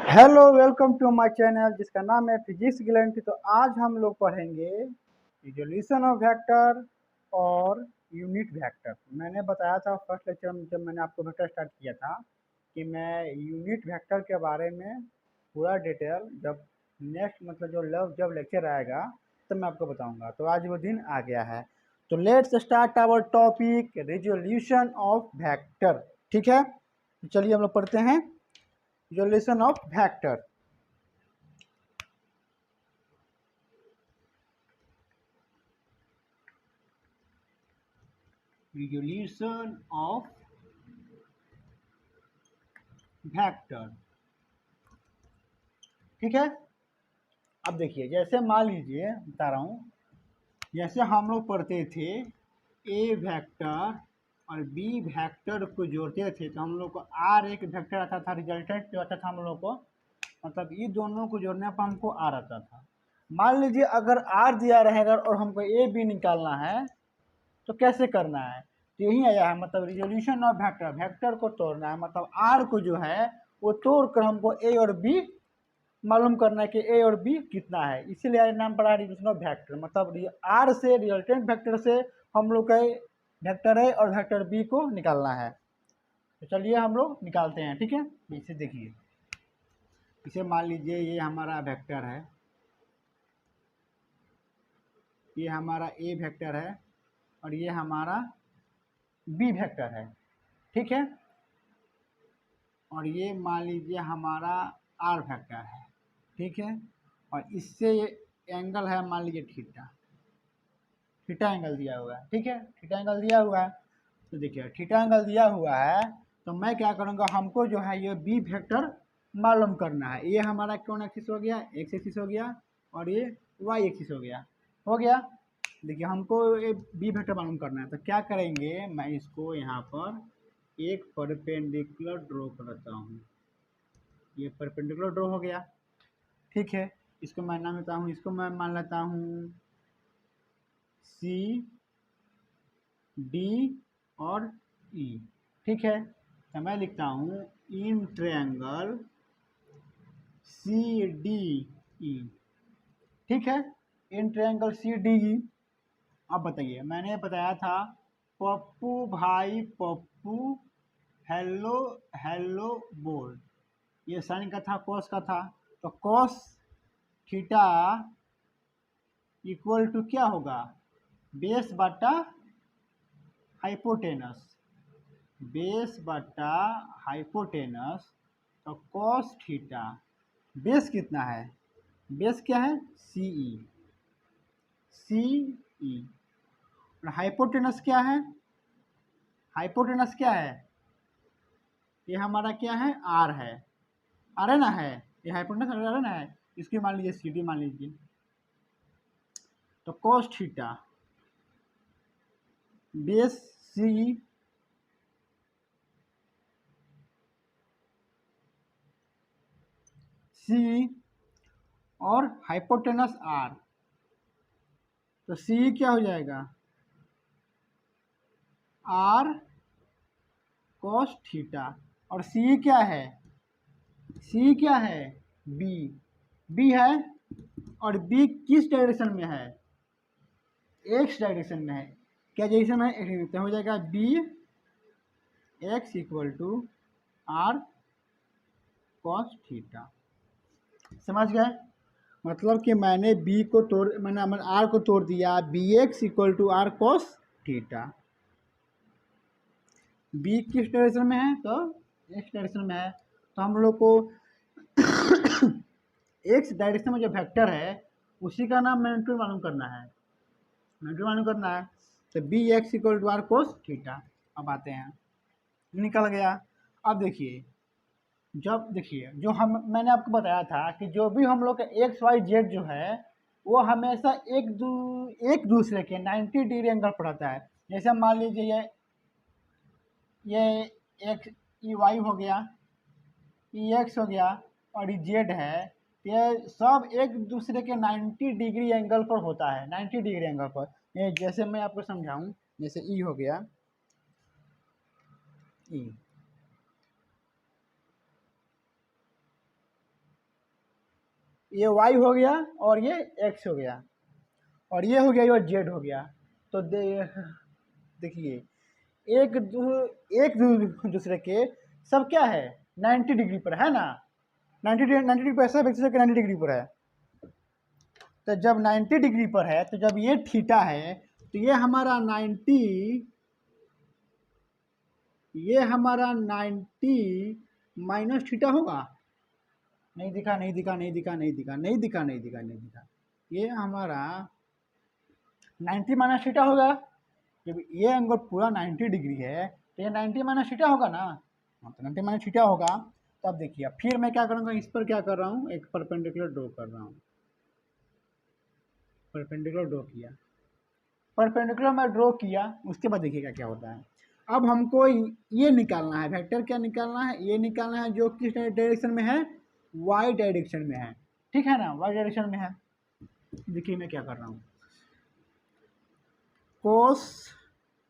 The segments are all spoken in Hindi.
Hello welcome to my channel जिसका नाम है फिजिक्स ग्लैंटी। तो आज हम लोग पढ़ेंगे रिजोल्यूशन ऑफ वेक्टर और यूनिट वेक्टर। मैंने बताया था फर्स्ट लेक्चर में जब मैंने आपको वेक्टर स्टार्ट किया था कि मैं यूनिट वेक्टर के बारे में पूरा डिटेल जब नेक्स्ट मतलब जब लेक्चर आएगा तब मैं आपको बताऊंगा। तो आज वो दिन आ गया है। तो let's start our topic resolution of vector. ठीक है, तो चलिए हम लोग पढ़ते हैं resolution of vector. Resolution of vector. ठीक है, अब देखिए जैसे मान लीजिए बता रहा हूँ, जैसे हम लोग पढ़ते थे ए वेक्टर और बी वेक्टर को जोड़ते थे तो हम लोग को आर एक वेक्टर आता था, रिजल्टेंट जो आता था हम लोग को, मतलब ये दोनों को जोड़ने पर हमको आर आता था। मान लीजिए अगर आर दिया रहेगा और हमको ए बी निकालना है तो कैसे करना है, तो यही आया है, मतलब रिजोल्यूशन ऑफ वेक्टर, वेक्टर को तोड़ना है, मतलब आर को जो है वो तोड़ कर हमको ए और बी मालूम करना है कि ए और बी कितना है, इसीलिए नाम पड़ा रिजोल्यूशन ऑफ वेक्टर। मतलब आर से रिजल्टेंट वेक्टर से हम लोग का वेक्टर ए और वेक्टर बी को निकालना है। तो चलिए हम लोग निकालते हैं। ठीक है, इसे देखिए, इसे मान लीजिए ये हमारा वेक्टर है, ये हमारा ए वेक्टर है और ये हमारा बी वेक्टर है। ठीक है, और ये मान लीजिए हमारा आर वेक्टर है। ठीक है, और इससे ये एंगल है मान लीजिए थीटा, थीटा एंगल दिया हुआ है। ठीक है, थीटा एंगल दिया हुआ है, तो देखिए थीटा एंगल दिया हुआ है तो मैं क्या करूँगा, हमको जो है ये बी वेक्टर मालूम करना है। ये हमारा कौन एक्सिस हो गया, एक्स एक्सिस हो गया, और ये वाई एक्सिस हो गया। हो गया, देखिए हमको ये बी वेक्टर मालूम करना है तो क्या करेंगे, मैं इसको यहाँ पर एक परपेंडिकुलर ड्रॉ करता हूँ। ये परपेंडिकुलर ड्रॉ हो गया। ठीक है, इसको मैं मान लेता हूँ, इसको मैं मान लेता हूँ सी डी और ई। ठीक है, तो मैं लिखता हूँ in triangle C D E. ठीक है, in triangle C D E. अब बताइए, मैंने बताया था पप्पू भाई पप्पू हेलो हेलो बोल, ये साइन का था, कॉस का था, तो कॉस थीटा इक्वल टू क्या होगा, बेस बटा हाइपोटेनस, बेस बटा हाइपोटेनस। तो कॉस थीटा, बेस कितना है, बेस क्या है सी ई, सी ई, और हाइपोटेनस क्या है, हाइपोटेनस क्या है, ये हमारा क्या है आर है, आर है ना, है ये हाइपोटेनस आर है ना, है, इसकी मान लीजिए सी डी मान लीजिए। तो कॉस थीटा बेस सी सी और हाइपोटेनस आर, तो सी क्या हो जाएगा आर कॉस थीटा, और सी क्या है, सी क्या है बी, बी है, और बी किस डायरेक्शन में है, एक्स डायरेक्शन में है। क्या डायरेक्शन में है, तो हो जाएगा B X equal to R cos theta. समझ गए, मतलब कि मैंने बी को तोड़, मैंने आर को तोड़ दिया, B X equal to R cos theta. B किस डायरेक्शन में है, तो एक्स डायरेक्शन में है, तो हम लोग को एक्स डायरेक्शन में जो वेक्टर है उसी का नाम मैग्नीट्यूड मालूम करना है, मैग्नीट्यूड मालूम करना है। तो B X equal to R cos theta. अब आते हैं, निकल गया। अब देखिए, जब देखिए जो हम मैंने आपको बताया था कि जो भी हम लोग का एक्स वाई जेड जो है वो हमेशा एक दूसरे के 90 डिग्री एंगल पर रहता है। जैसे मान लीजिए ये एक्स ई वाई हो गया, ई एक्स हो गया, और ई जेड है, ये सब एक दूसरे के 90 डिग्री एंगल पर होता है, 90 डिग्री एंगल पर। ये जैसे मैं आपको समझाऊं, जैसे ई हो गया, ई ये y हो गया और ये x हो गया और ये हो गया ये z हो गया। तो देखिए एक दूसरे के सब क्या है 90 डिग्री पर है ना, 90 डिग्री पर ऐसा व्यक्ति के 90 डिग्री पर है। तो जब 90 डिग्री पर है तो जब ये थीटा है तो ये हमारा 90, ये हमारा 90 माइनस थीटा होगा। नहीं दिखा। ये हमारा 90 माइनस थीटा होगा। जब ये एंगल पूरा 90 डिग्री है तो ये 90 माइनस थीटा होगा ना, तो 90 माइनस थीटा होगा। तो अब देखिए फिर मैं क्या करूँगा, इस पर क्या कर रहा हूँ, एक परपेंडिकुलर ड्रॉ कर रहा हूँ। परपेंडिकुलर ड्रॉ किया, परपेंडिकुलर में ड्रॉ किया, उसके बाद देखिएगा क्या होता है। अब हमको ये निकालना है, वेक्टर क्या निकालना है, ये निकालना है जो किस डायरेक्शन में है, वाई डायरेक्शन में है, ठीक है ना, वाई डायरेक्शन में है। देखिए मैं क्या कर रहा हूँ, कोस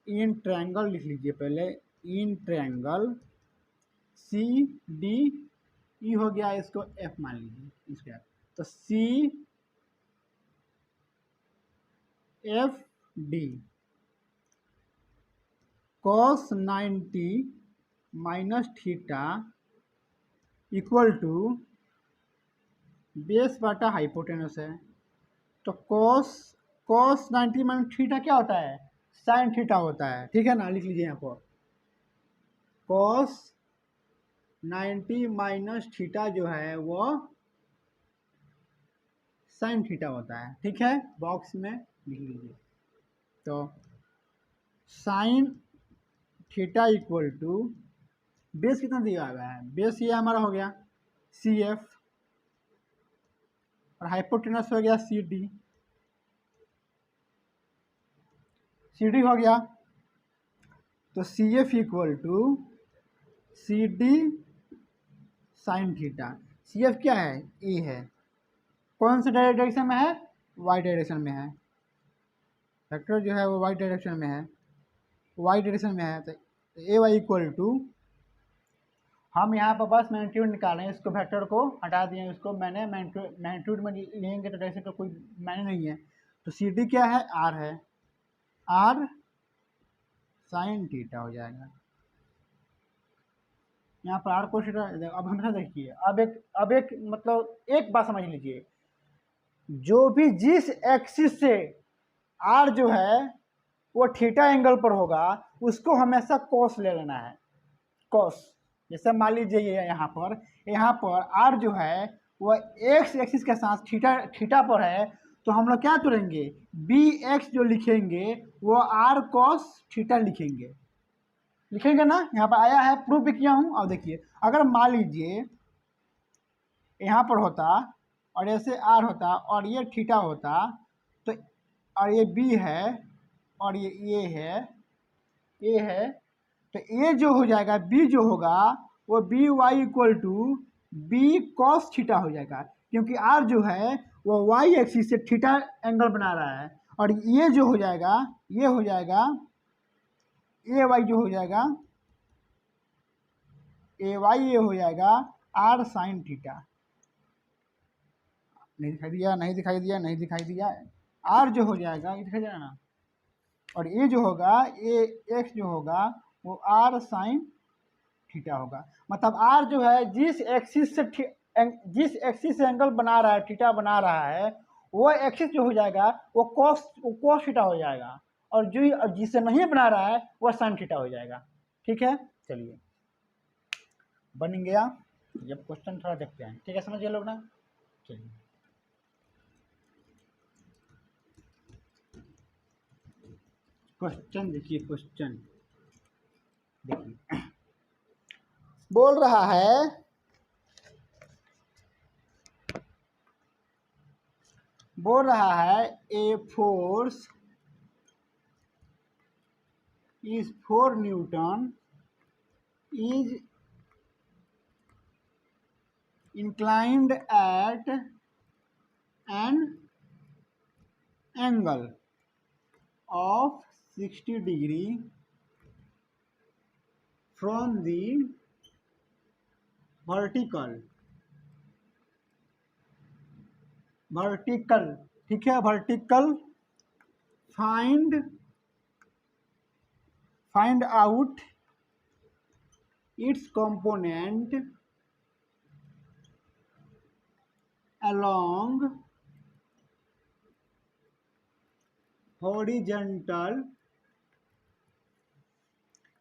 इन ट्रायंगल लिख लीजिए पहले, in triangle C D E हो गया, इसको एफ मान लीजिए इसका, तो C F D cos 90 minus theta equal to base बटा हाइपोटेनस है। तो कॉस 90 माइनस थीटा क्या होता है, साइन थीटा होता है, ठीक है ना, लिख लीजिए यहाँ पर कॉस 90 माइनस थीटा जो है वो साइन थीटा होता है, ठीक है, बॉक्स में लिख लीजिए। तो sine theta equal to base कितना दिया हुआ है, बेस ये हमारा हो गया सी एफ और हाइपोटेनस हो गया सी डी हो गया। तो C F equal to C D sine theta. C F क्या है, ए है, कौन से डायरेक्शन में है, वाई डायरेक्शन में है, वेक्टर जो है वो वाई डायरेक्शन में है, वाई डायरेक्शन में है। तो ए वाई इक्वल टू, हम यहाँ पर बस मैग्नीट्यूड निकालें, इसको वेक्टर को हटा दिए, उसको मैंने मैग्नीट्यूड में लेंगे तो डायरेक्शन का कोई मायने नहीं है। तो सी डी क्या है, आर है, आर साइन थीटा हो जाएगा। यहाँ पर आर को थीटा। अब हमेशा देखिए, अब एक मतलब एक बात समझ लीजिए, जो भी जिस एक्सिस से आर जो है वो थीटा एंगल पर होगा उसको हमेशा कॉस ले लेना है, कॉस। जैसे मान लीजिए यहाँ पर आर जो है वो एक्स एक्सिस के साथ थीटा पर है, तो हम लोग क्या करेंगे, बी एक्स जो लिखेंगे वो आर कॉस थीटा लिखेंगे ना, यहाँ पर आया है, प्रूफ भी किया हूँ। अब देखिए अगर मान लीजिए यहाँ पर होता और ऐसे आर होता और ये थीटा होता, तो और ये बी है और ये है, तो ए जो हो जाएगा, बी जो होगा वो B Y equal to B cos theta हो जाएगा, क्योंकि आर जो है वो वाई एक्सिस से थीटा एंगल बना रहा है। और ये जो हो जाएगा, ये हो जाएगा ए वाई जो हो जाएगा, ए वाई ये हो जाएगा आर साइन थीटा। नहीं दिखाई दिया, आर जो हो जाएगा ये दिखाई देना ना, और ये जो होगा ए एक्स जो होगा वो आर साइन थीटा होगा। मतलब आर जो है जिस एक्सिस से एंगल बना रहा है, थीटा बना रहा है, वो एक्सिस जो हो जाएगा वो कॉस थीटा हो जाएगा, और जो जिससे नहीं बना रहा है वो साइन थीटा हो जाएगा, ठीक है। चलिए बन गया। जब क्वेश्चन थोड़ा देखते हैं, ठीक है, समझिए लोग ना। चलिए क्वेश्चन देखिए, क्वेश्चन देखिए बोल रहा है a force is 4 Newton is inclined at an angle of 60 degree from the vertical vertical, ठीक है, vertical find out it's component along horizontal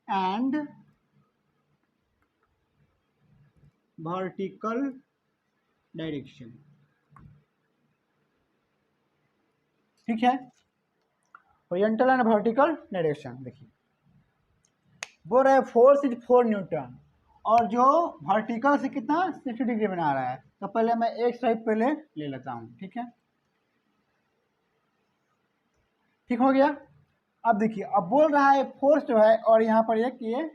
and vertical direction, ठीक है, हॉरिजॉन्टल एंड वर्टिकल डायरेक्शन। देखिए बोल रहा है फोर्स इज 4 न्यूटन और जो वर्टिकल से कितना 60 डिग्री बना रहा है। तो पहले मैं एक साइड पहले ले लेता हूँ, ठीक है, ठीक हो गया। अब देखिए अब बोल रहा है फोर्स जो है और यहाँ पर एक ये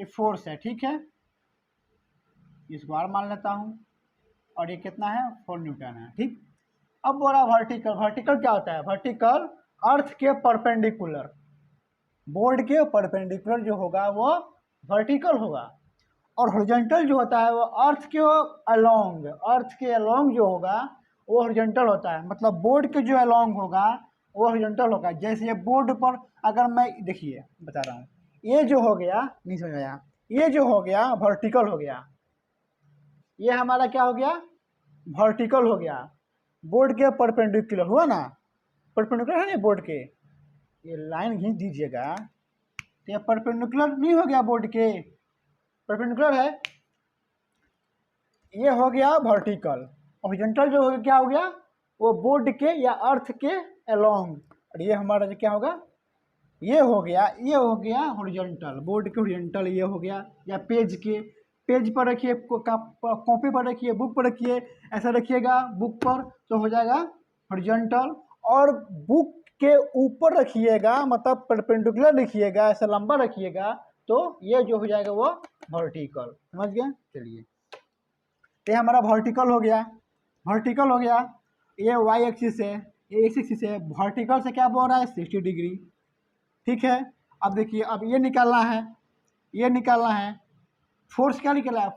फोर्स है, ठीक है, इसको और मान लेता हूँ और ये कितना है 4 न्यूटन है, ठीक। अब बोल रहा वर्टिकल, वर्टिकल क्या होता है, वर्टिकल अर्थ के परपेंडिकुलर, बोर्ड के परपेंडिकुलर जो होगा वो वर्टिकल होगा और हॉरिजॉन्टल जो होता है वो अर्थ के अलोंग जो होगा वो हॉरिजॉन्टल होता है। मतलब बोर्ड के जो अलोंग होगा वो हॉरिजॉन्टल होगा। जैसे बोर्ड पर अगर मैं देखिए बता रहा हूँ, ये जो हो गया नहीं समझ आया, ये जो हो गया वर्टिकल हो गया, ये हमारा क्या हो गया वर्टिकल हो गया, बोर्ड के परपेंडिकुलर हुआ ना, परपेंडिकुलर है ना बोर्ड के, ये लाइन खींच दीजिएगा तो ये परपेंडिकुलर नहीं हो गया, बोर्ड के परपेंडिकुलर है, ये हो गया वर्टिकल। हॉरिजॉन्टल जो हो क्या हो गया वो बोर्ड के या अर्थ के अलोंग, और ये हमारा जो क्या होगा ये हो गया हॉरिजॉन्टल, बोर्ड के हॉरिजॉन्टल ये हो गया, या पेज पर रखिए, कॉपी पर रखिए, बुक पर रखिए, ऐसा रखिएगा बुक पर तो हो जाएगा हॉरिजॉन्टल, और बुक के ऊपर रखिएगा मतलब परपेंडिकुलर लिखिएगा, ऐसा लंबा रखिएगा तो ये जो हो जाएगा वो वर्टिकल, समझ गए। चलिए ये हमारा वर्टिकल हो गया, ये वाई एक्सिस है, ये एक्स एक्सिस है, वर्टिकल से क्या बोल रहा है 60 डिग्री, ठीक है। अब देखिए अब ये निकालना है, फोर्स क्या निकला है,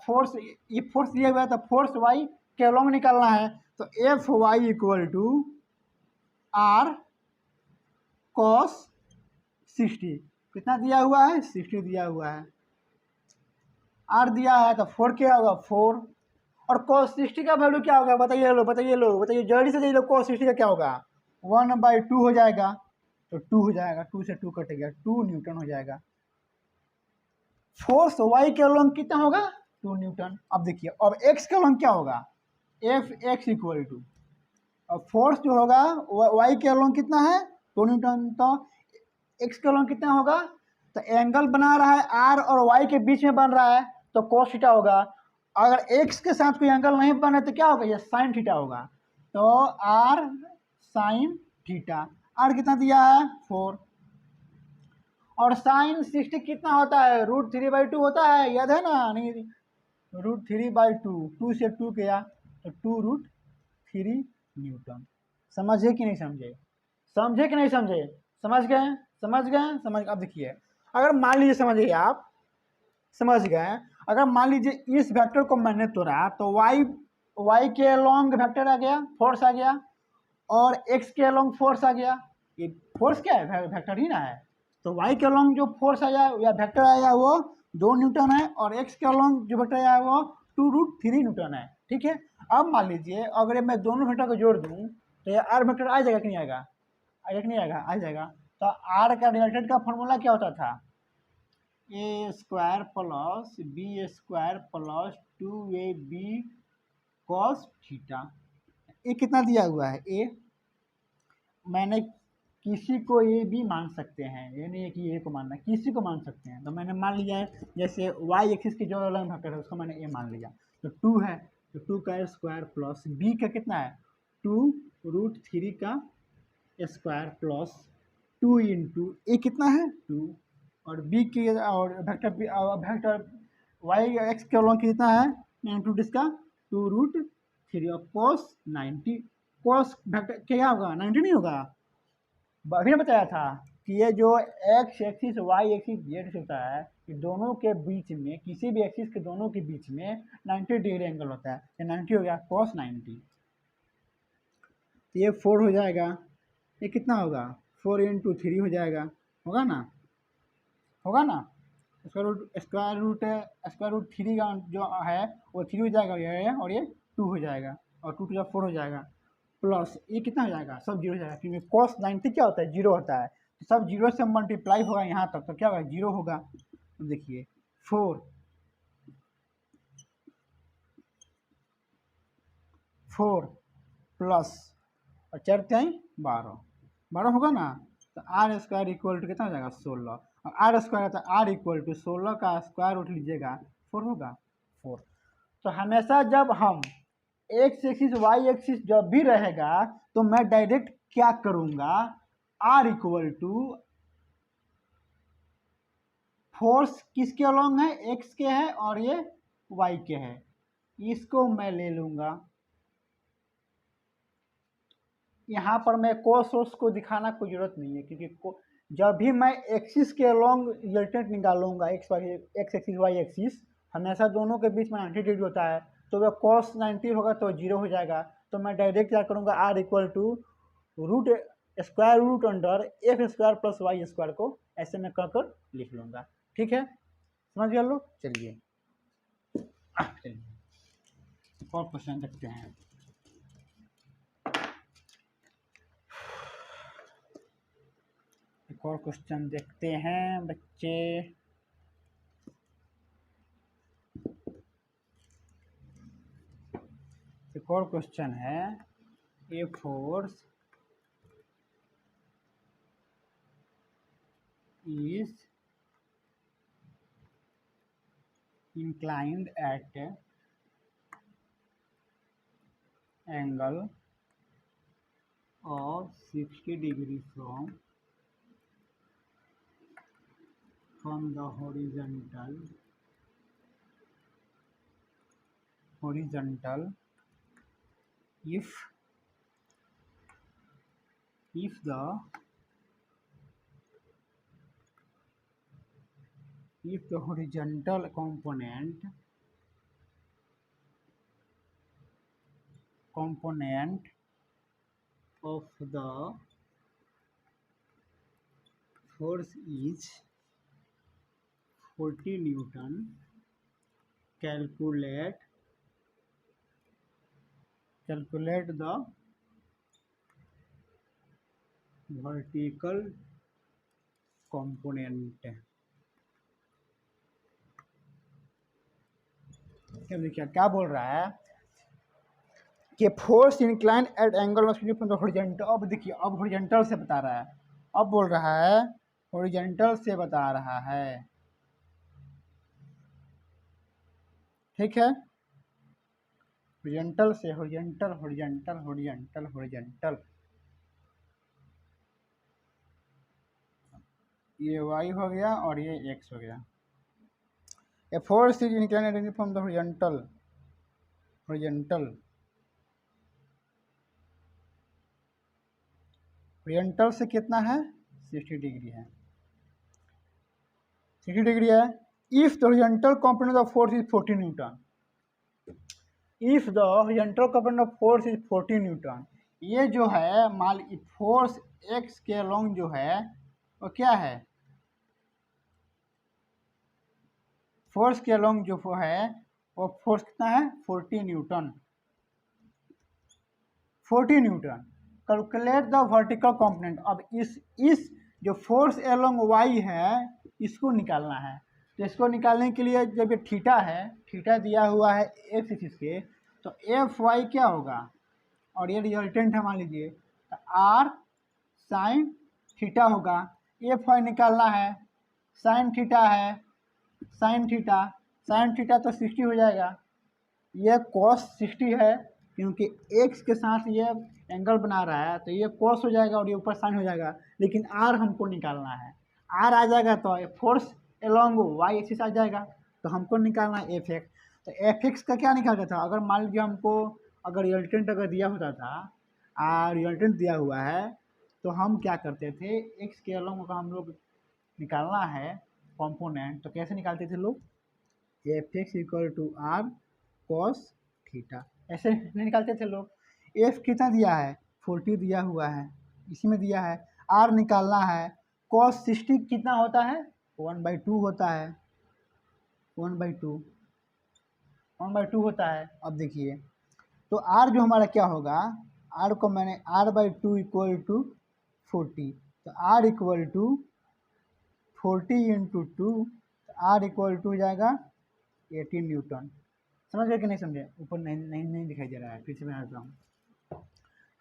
ये फोर्स दिया हुआ है तो फोर्स वाई के अलोंग निकालना है, तो F Y equal to R cos 60, कितना दिया हुआ है 60 दिया हुआ है, आर दिया है तो 4 क्या होगा 4, और cos 60 का वैल्यू क्या होगा बताइए जल्दी से लो, cos 60 का क्या होगा 1/2 हो जाएगा, तो 2 हो जाएगा, 2 से 2 कट गया, 2 न्यूटन हो जाएगा। फोर्स y के अलोंग कितना होगा 2 न्यूटन। अब देखिए अब x के अलोंग क्या होगा एफ एक्स इक्वल टू, अब फोर्स जो होगा y के अलोंग कितना है 2 न्यूटन, तो x के अलोंग कितना होगा, तो एंगल बना रहा है r और y के बीच में बन रहा है तो cos थीटा होगा, अगर x के साथ कोई एंगल नहीं बन रहा तो क्या होगा ये sin थीटा होगा, तो r sin थीटा, r कितना दिया है 4, और साइन 60 कितना होता है √3/2 होता है, याद है ना, नहीं √3/2, 2 से 2 गया तो 2√3 न्यूटन। समझे कि नहीं समझे, समझ गए। अब देखिए अगर मान लीजिए समझ गए, अगर मान लीजिए इस वेक्टर को मैंने तोड़ा तो y के लॉन्ग वेक्टर आ गया, फोर्स आ गया, और x के लॉन्ग फोर्स आ गया, ये फोर्स क्या है वेक्टर ही ना है, तो y के लॉन्ग जो फोर्स आया या वेक्टर आया वो 2 न्यूटन है, और x के लॉन्ग जो वेक्टर आया वो 2√3 न्यूटन है, ठीक है। अब मान लीजिए अगर मैं दोनों वेक्टर को जोड़ दूं तो ये r वेक्टर आ जाएगा कि नहीं आएगा, आ जाएगा। तो r का रिजल्टेंट का फॉर्मूला क्या होता था a² plus b² plus 2ab cos theta, ये कितना दिया हुआ है a, मैंने किसी को ये भी मान सकते हैं, ये नहीं है कि ए को मानना, किसी को मान सकते हैं, तो मैंने मान लिया है जैसे वाई एक्सिस की जो अलग वेक्टर है उसको मैंने ए मान लिया, तो 2 है तो 2 का स्क्वायर प्लस बी का कितना है 2√3 का स्क्वायर प्लस 2 इंटू ए कितना है 2, और बी की और वेक्टर वाई एक्स के अलॉन्ग कितना है इंटू इसका 2√3 और cos 90, cos वेक्टर क्या होगा 90 नहीं होगा, अभी ने बताया था कि ये जो X axis Y axis Z axis होता है कि दोनों के बीच में किसी भी एक्सिस के दोनों के बीच में 90 डिग्री एंगल होता है, ये 90 हो गया cos 90, तो ये 4 हो जाएगा, ये कितना होगा 4 × 3 हो जाएगा, होगा ना, होगा ना। स्क्वायर रूट 3 का जो है वो 3 हो जाएगा ये, और ये 2 हो जाएगा, और 2 × 4 हो जाएगा, प्लस ये कितना हो जाएगा, सब जीरो हो जाएगा, क्योंकि cos 90 क्या होता है, जीरो होता है, तो सब जीरो से मल्टीप्लाई होगा यहाँ तक, तो क्या होगा, जीरो होगा। तो देखिए 4 प्लस और 4 × 12 होगा ना, तो आर स्क्वायर इक्वल टू कितना हो जाएगा 16, और आर स्क्वायर है तो आर इक्वल टू 16 का स्क्वायर रूट लीजिएगा 4 होगा 4। तो हमेशा जब हम एक्स एक्सिस वाई एक्सिस जब भी रहेगा तो मैं डायरेक्ट क्या करूंगा, आर इक्वल टू फोर्स किसके अलोंग है, एक्स के है और ये वाई के है, इसको मैं ले लूंगा। यहाँ पर मैं कोस सोर्स को दिखाना कोई जरूरत नहीं है, क्योंकि जब भी मैं एक्सिस के अलोंग रिजल्टेंट निकालूंगा, एक्स एक्सिस वाई एक्सिस, हमेशा दोनों के बीच में 90 डिग्री होता है, तो वह cos 90 होगा तो जीरो हो जाएगा। तो मैं डायरेक्ट क्या करूँगा, R equal to root square root under F square plus Y square को ऐसे में कर लिख लूँगा। ठीक है, समझ गए लोग। चलिए और क्वेश्चन देखते हैं। एक और क्वेश्चन देखते हैं बच्चे। एक और क्वेश्चन है, a force is inclined at angle of 60 degree from the horizontal if the horizontal component of the force is 40 Newton, calculate the vertical component। देखिए क्या बोल रहा है कि force incline at angle of horizontal. अब देखिए, अब हॉरिजॉन्टल से बता रहा है, अब बोल रहा है हॉरिजॉन्टल से बता रहा है। ठीक है, हॉरिजॉन्टल से, हॉरिजॉन्टल ये y हो गया और ये x हो गया। A force is inclined from the horizontal से कितना है, 60 डिग्री है, 60 डिग्री है। If the horizontal component of force is 40 Newton, if the horizontal component of force is 40 Newton, ये जो है मान फोर्स x के अलोंग जो है वो क्या है, फोर्स के अलोंग जो है वो फोर्स कितना है 40 Newton. Calculate the vertical component. अब इस जो फोर्स अलोंग y है इसको निकालना है। तो इसको निकालने के लिए जब ये थीटा है, थीटा दिया हुआ है एक्स एक्सिस के, तो एफ वाई क्या होगा, और ये रिजल्टेंट है मान लीजिए तो आर साइन थीटा होगा। एफ वाई निकालना है, साइन थीटा है, साइन थीटा तो 60 हो जाएगा। ये cos 60 है क्योंकि x के साथ ये एंगल बना रहा है, तो ये cos हो जाएगा और ये ऊपर साइन हो जाएगा। लेकिन r हमको निकालना है, r आ जाएगा तो फोर्स एलोंग y एक्सिस आ जाएगा, तो हमको निकालना है एफ एक्स। तो एफ एक्स का क्या निकालना था, अगर मान लीजिए हमको अगर रिजल्टेंट अगर दिया होता था, रिजल्टेंट दिया हुआ है, तो हम क्या करते थे, एक्स के एलोंग का हम लोग निकालना है कॉम्पोनेंट, तो कैसे निकालते थे लोग, F X equal to R cos theta, ऐसे नहीं निकालते थे लोग। एफ कितना दिया है 40 दिया हुआ है, इसी में दिया है। आर निकालना है, cos 60 कितना होता है, 1/2 होता है, 1/2 होता है। अब देखिए तो आर जो हमारा क्या होगा, आर को मैंने r/2 इक्वल टू 40, तो R equal to 40 into 2, R equal to हो जाएगा 18 न्यूटन। समझ गए कि नहीं समझे? ऊपर नहीं दिखाई दे रहा है, फिर से मैं हटा हूँ।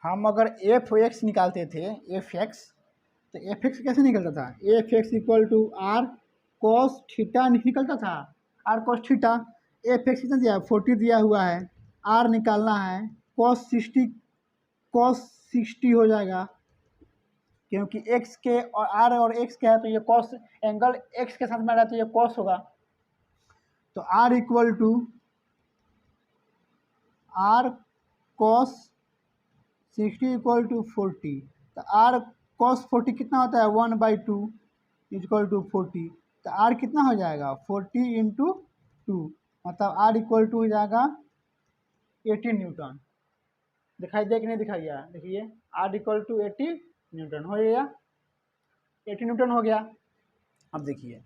हम अगर एफ एक्स निकालते थे, एफ एक्स, तो एफ एक्स कैसे निकलता था, F X equal to R cos theta निकलता था, R cos theta. F X कितना दिया है, 40 दिया हुआ है, आर निकालना है, कॉस 60 हो जाएगा, क्योंकि एक्स के और आर और एक्स के है तो ये कॉस, एंगल एक्स के साथ में रहा तो ये कॉस होगा। तो R equal to R cos 60 equal to 40, तो आर कॉस 40 कितना होता है, 1/2 इक्वल टू 40, तो आर कितना हो जाएगा 40 इंटू 2, मतलब आर इक्वल टू हो जाएगा 18 न्यूटन। दिखाई दे कि नहीं दिखाई दिया, देखिए आर इक्वल टू 80 न्यूटन हो गया, 80 न्यूटन हो गया। अब देखिए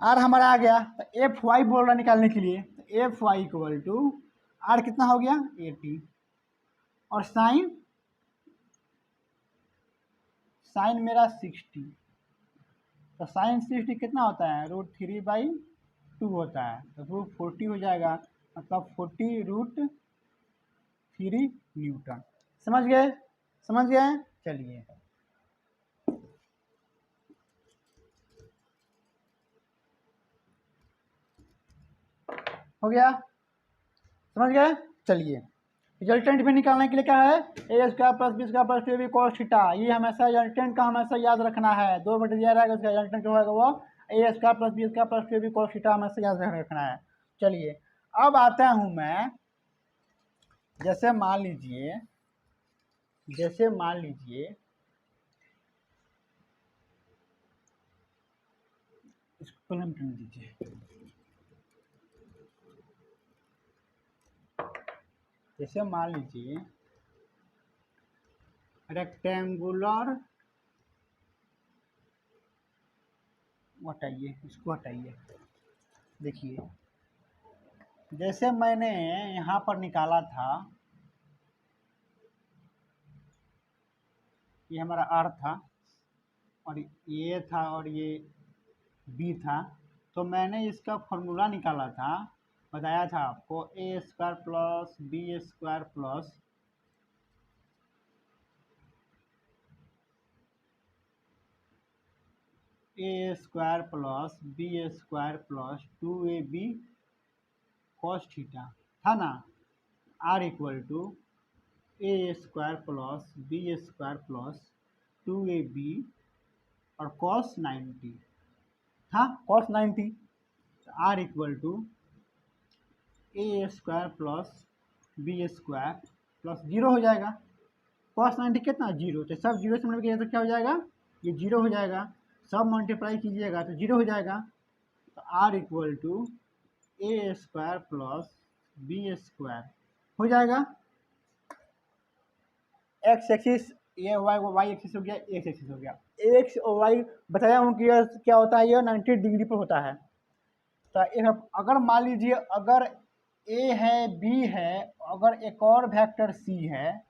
आर हमारा आ गया, तो एफ वाई बोल रहा निकालने के लिए, तो F Y equal to R कितना हो गया 80, और साइन मेरा 60, तो साइन 60 कितना होता है, √3/2 होता है, तो √40 हो जाएगा, मतलब 40√3 न्यूटन। समझ गए, समझ गए? चलिए हो गया, समझ गए? चलिए रिजल्टेंट भी निकालने के लिए क्या है, A square plus B square plus 2ab cos theta, ये हमेशा रिजल्टेंट का हमेशा याद रखना है, 2 बटे दिया रहेगा, उसका रिजल्टेंट जो होगा वो A square plus B square plus 2ab cos theta हमेशा याद रखना है। चलिए अब आता हूँ मैं, जैसे मान लीजिए इसको कलम करने दीजिए, जैसे मान लीजिए रेक्टेंगुलर, हटाइए इसको हटाइए, देखिए जैसे मैंने यहाँ पर निकाला था, ये हमारा आर था और ये था और ये बी था, तो मैंने इसका फॉर्मूला निकाला था, बताया था आपको, A square plus B square plus A square plus B square plus 2ab cos theta था ना, R equal to A square plus B square plus 2ab और cos 90 था, cos 90, R equal to A square plus B square plus 0 हो जाएगा, cos 90 कितना 0, तो सब 0 से मल्टीप्लाई किया तो क्या हो जाएगा, ये 0 हो जाएगा, सब मल्टीप्लाई कीजिएगा तो 0 हो जाएगा, तो R equal to A square plus B square हो जाएगा, एक्स एक्सिस ये वाई एक्सिस हो गया, एक्स एक्सिस हो गया, एक्स और वाई बताया हूँ कि यह क्या होता है, यह 90 डिग्री पर होता है। तो अगर मान लीजिए अगर ए है, बी है, अगर एक और वेक्टर सी है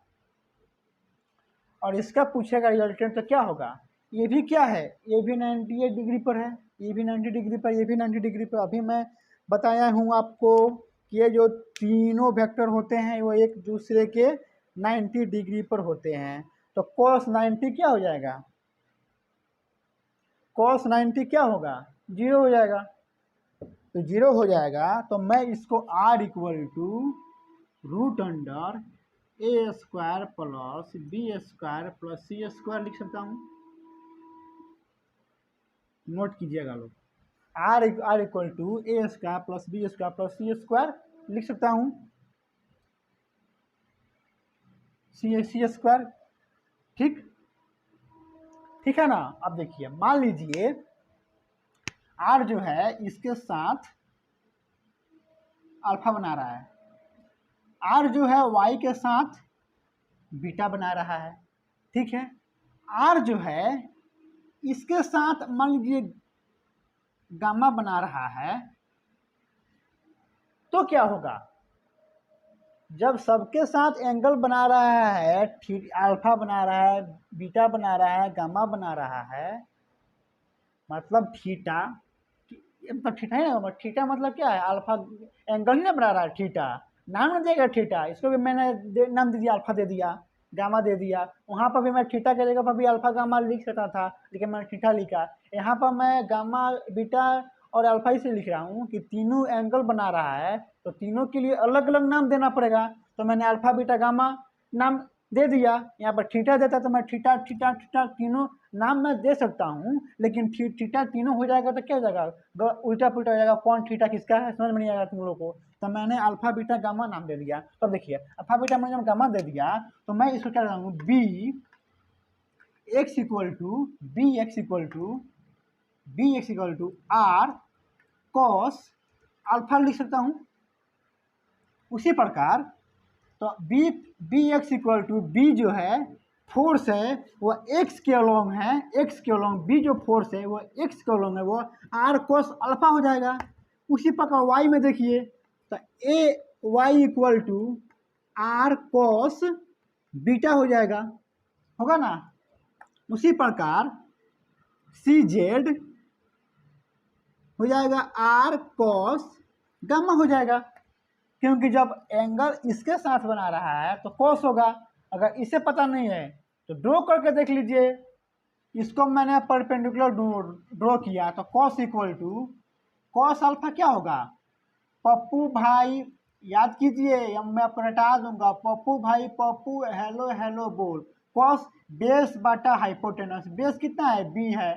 और इसका पूछेगा रिजल्टेंट, तो क्या होगा, ये भी क्या है, ये भी 98 डिग्री पर है, ये भी 90 डिग्री पर, ये भी 90 डिग्री पर। अभी मैं बताया हूँ आपको कि ये जो तीनों वेक्टर होते हैं वो एक दूसरे के 90 डिग्री पर होते हैं, तो cos 90 क्या हो जाएगा, cos 90 क्या होगा, 0 हो जाएगा, तो 0 हो जाएगा, तो मैं इसको r equal to √root under A square plus B square plus C square लिख सकता हूँ, नोट कीजिएगा लोग, R equal to A square plus B square plus C square लिख सकता हूँ, सी स्क्वायर, ठीक है ना। अब देखिए मान लीजिए आर जो है इसके साथ अल्फा बना रहा है, आर जो है वाई के साथ बीटा बना रहा है, ठीक है। आर जो है इसके साथ मान लीजिए गामा बना रहा है, तो क्या होगा, जब सबके साथ एंगल बना रहा है, अल्फा बना रहा है, बीटा बना रहा है, गामा बना रहा है, मतलब थीटा, मतलब थीटा है ना, थीटा मतलब क्या है, अल्फा एंगल ही ना बना रहा है, थीटा नाम न देगा थीटा, इसको भी मैंने नाम दे दिया, अल्फा दे दिया, गामा दे दिया। वहाँ पर भी मैं थीटा के जगह पर भी अल्फा गामा लिख सकता था, लेकिन मैंने थीटा लिखा। यहाँ पर मैं गामा बीटा और अल्फा इसे लिख रहा हूँ कि तीनों एंगल बना रहा है, तो तीनों के लिए अलग अलग नाम देना पड़ेगा। तो मैंने अल्फा बीटा गामा नाम दे दिया। यहाँ पर थीटा देता तो मैं थीटा थीटा थीटा तीनों नाम मैं दे सकता हूँ, लेकिन थीटा तीनों हो जाएगा तो क्या हो जाएगा, उल्टा पुल्टा हो जाएगा, कौन थीटा किसका है समझ में नहीं आएगा तुम लोग को। तो मैंने अल्फा बीटा गामा नाम दे दिया। तो देखिए अल्फा बीटा मैंने जब गामा दे दिया तो मैं इसको क्या करूँ, B X equal to R cos alpha लिख सकता हूँ। उसी प्रकार तो B X equal to B जो है फोर्स है वो एक्स के अलोंग है, एक्स के अलोंग बी जो फोर्स है वो एक्स के अलोंग है, वो आर कोस अल्फा हो जाएगा। उसी प्रकार वाई में देखिए तो A Y equal to R cos beta हो जाएगा, होगा ना। उसी प्रकार सी जेड हो जाएगा आर कोस गामा हो जाएगा, क्योंकि जब एंगल इसके साथ बना रहा है तो कॉस होगा। अगर इसे पता नहीं है तो ड्रॉ करके देख लीजिए। इसको मैंने परपेंडिकुलर ड्रॉ किया तो cos equal to cos alpha क्या होगा, पप्पू भाई याद कीजिए, मैं आपको हटा दूंगा, पप्पू भाई पप्पू हेलो हेलो बोल, कॉस बेस बटा हाइपोटेनस, बेस कितना है बी है,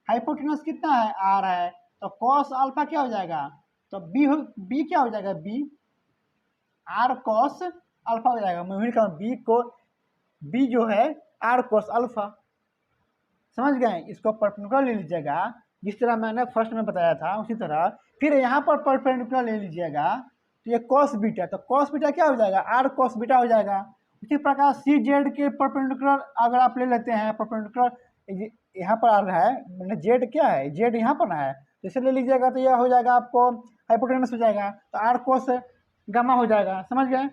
हाइपोटेनस कितना है आर है, तो कॉस अल्फा क्या हो जाएगा, तो बी क्या हो जाएगा, बी आर कॉस अल्फा हो जाएगा। मैं वही कहूँ बी को बी जो है आर कॉस अल्फा, समझ गए। इसको परपेंडिकुलर ले लीजिएगा, जिस तरह मैंने फर्स्ट में बताया था उसी तरह फिर यहाँ पर परपेंडिकुलर ले लीजिएगा। तो ये कॉस बीटा, तो कॉस बीटा क्या हो जाएगा, आर कॉस बीटा हो जाएगा। उसी प्रकार सी जेड के परपेंडिकुलर अगर आप ले लेते हैं परपेंडिकुलर, यहाँ पर आ रहा है मैंने जेड क्या है, जेड यहाँ पर है, तो इसे ले लीजिएगा तो यह हो जाएगा आपको हाइपोटेनस हो जाएगा, तो आर कॉस गामा हो जाएगा, समझ गए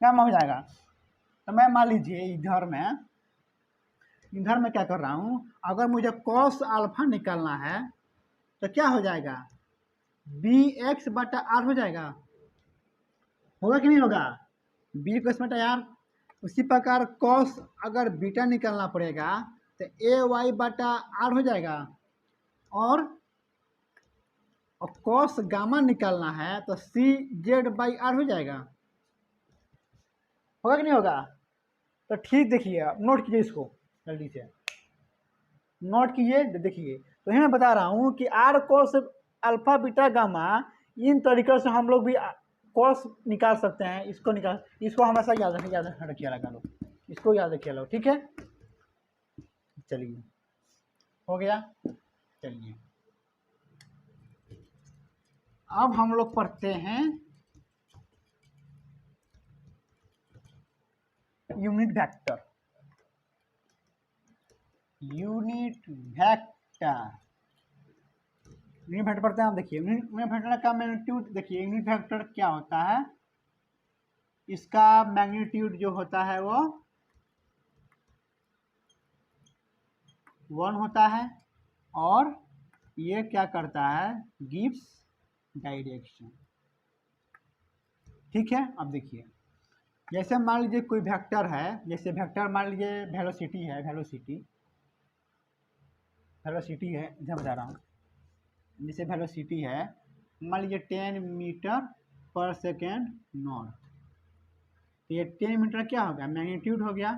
गामा हो जाएगा। तो मैं मान लीजिए इधर में क्या कर रहा हूँ, अगर मुझे कॉस अल्फा निकालना है तो क्या हो जाएगा, बी एक्स बटा आर हो जाएगा, होगा कि नहीं होगा, बी एक्स बटा आर। उसी प्रकार कॉस अगर बीटा निकालना पड़ेगा तो ए वाई बटा आर हो जाएगा, और कॉस गामा निकालना है तो सी जेड बाई आर हो जाएगा, होगा कि नहीं होगा। तो ठीक देखिए, आप नोट कीजिए, इसको जल्दी से नोट कीजिए, देखिए। तो मैं बता रहा हूँ कि R cos alpha beta gamma, इन तरीक़ों से हम लोग भी कोस निकाल सकते हैं। इसको हमेशा याद रखिए लगा लो, इसको याद रखिए लो, ठीक है। चलिए हो गया। चलिए अब हम लोग पढ़ते हैं यूनिट वेक्टर। यूनिट वेक्टर पढ़ते हैं। आप देखिए यूनिट वेक्टर का मैग्नीट्यूड, देखिए यूनिट वेक्टर क्या होता है, इसका मैग्नीट्यूड जो होता है वो 1 होता है, और ये क्या करता है, गिव्स डायरेक्शन, ठीक है। अब देखिए जैसे मान लीजिए कोई वेक्टर है, जैसे वेक्टर मान लीजिए वेलोसिटी है, वेलोसिटी है, इधर बता रहा हूँ, जैसे वेलोसिटी है मान लीजिए 10 मीटर पर सेकेंड नॉर्थ, तो ये 10 मीटर क्या हो गया, मैग्नीट्यूड हो गया,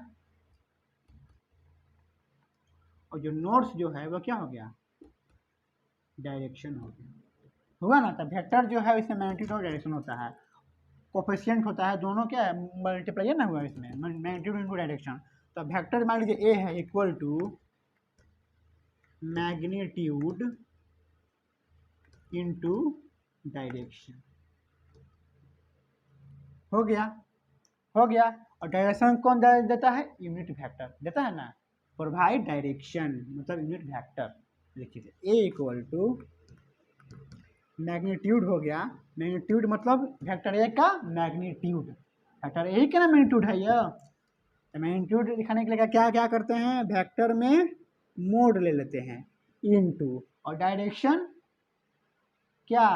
और जो नॉर्थ जो है वो क्या हो गया, डायरेक्शन हो गया, होगा ना। तो वेक्टर जो है इसमें मैग्नीट्यूड और डायरेक्शन होता है, कोफिशिएंट होता है, दोनों क्या है मल्टीप्लाई ना हुआ इसमें, मैग्नीट्यूड इनटू डायरेक्शन। तो वेक्टर मान लीजिए ए है equal to magnitude into direction, हो गया, हो गया। और डायरेक्शन कौन देता है? यूनिट वेक्टर देता है ना, प्रोवाइड डायरेक्शन मतलब यूनिट वेक्टर। देखिए ए इक्वल टू मैग्नीट्यूड हो गया, मैग्नीट्यूड मतलब वेक्टर ए का मैग्नीट्यूड, वेक्टर ए का ना मैग्नीट्यूड है यह। तो मैग्नीट्यूड दिखाने के लिए क्या क्या करते हैं, वेक्टर में मोड ले लेते हैं इनटू, और डायरेक्शन क्या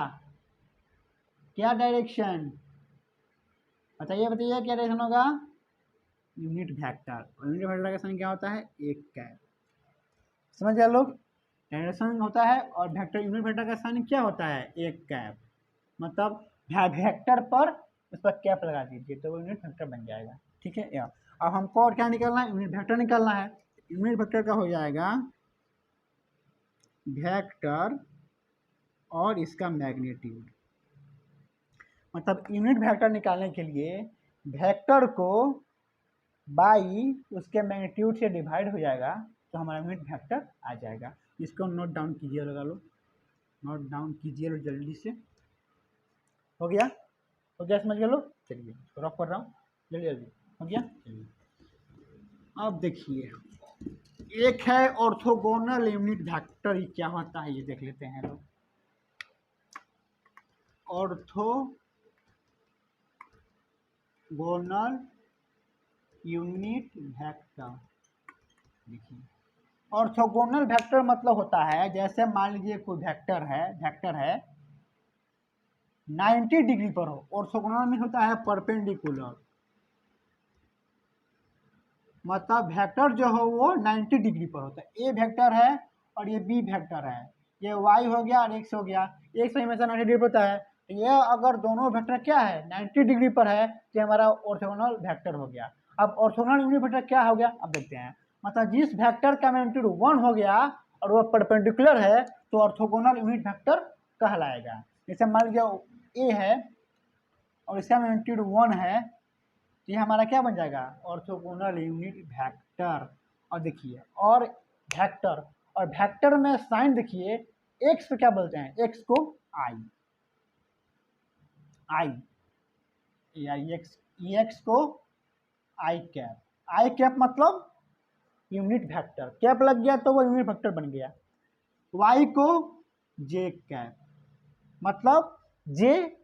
क्या डायरेक्शन बताइए बताइए, क्या डायरेक्शन होगा? Unit vector. और यूनिट वेक्टर का साइन क्या होता है? एक कैप। समझ गए लोग? डायरेक्शन होता है और वेक्टर, यूनिट वेक्टर का साइन क्या होता है? एक कैप। मतलब वेक्टर पर उस पर कैप लगा दीजिए तो वो यूनिट वेक्टर बन जाएगा। ठीक है यार, अब हमको और क्या निकालना है? यूनिट वेक्टर निकालना है। यूनिट वेक्टर का हो जाएगा वेक्टर और इसका मैग्नीट्यूड। मतलब यूनिट वेक्टर निकालने के लिए वेक्टर को बाई उसके मैग्नीट्यूड से डिवाइड हो जाएगा तो हमारा यूनिट वेक्टर आ जाएगा। इसको नोट डाउन कीजिए, लगा लो, नोट डाउन कीजिए लो जल्दी से। हो गया? हो गया? समझ गए लोग? चलिए रॉक कर रहा हूँ, जल्दी जल्दी। हो गया? चलिए अब देखिए, एक है ऑर्थोगोनल यूनिट वेक्टर, ये क्या होता है ये देख लेते हैं लोग। ऑर्थोगोनल यूनिट वेक्टर, देखिए ऑर्थोगोनल वेक्टर मतलब होता है, जैसे मान लीजिए कोई वेक्टर है 90 डिग्री पर हो। ऑर्थोगोनल में होता है परपेंडिकुलर, मतलब वेक्टर जो हो वो 90 डिग्री पर होता है। ए वेक्टर है और ये बी वेक्टर है, ये वाई हो गया और एक्स हो गया, एक से हमेशा 90 डिग्री पर होता है। तो ये अगर दोनों वेक्टर क्या है 90 डिग्री पर है तो हमारा ऑर्थोगोनल वेक्टर हो गया। अब ऑर्थोगोनल यूनिट वेक्टर क्या हो गया अब देखते हैं। मतलब जिस वेक्टर का मैग्नीट्यूड 1 हो गया और वह परपेंडिकुलर है तो ऑर्थोगोनल यूनिट वेक्टर कहलाएगा। जैसे मान लीजिए ए है और इसका मैग्नीट्यूड 1 है तो ये हमारा क्या बन जाएगा? Orthogonal unit vector. और देखिए, और वेक्टर, और वेक्टर में साइन देखिए, एक्स पे क्या बोलते हैं? एक्स को आई, आई एक्स, एक्स को आई कैप, आई कैप मतलब यूनिट वेक्टर, कैप लग गया तो वो यूनिट वेक्टर बन गया। वाई को जे कैप, मतलब जे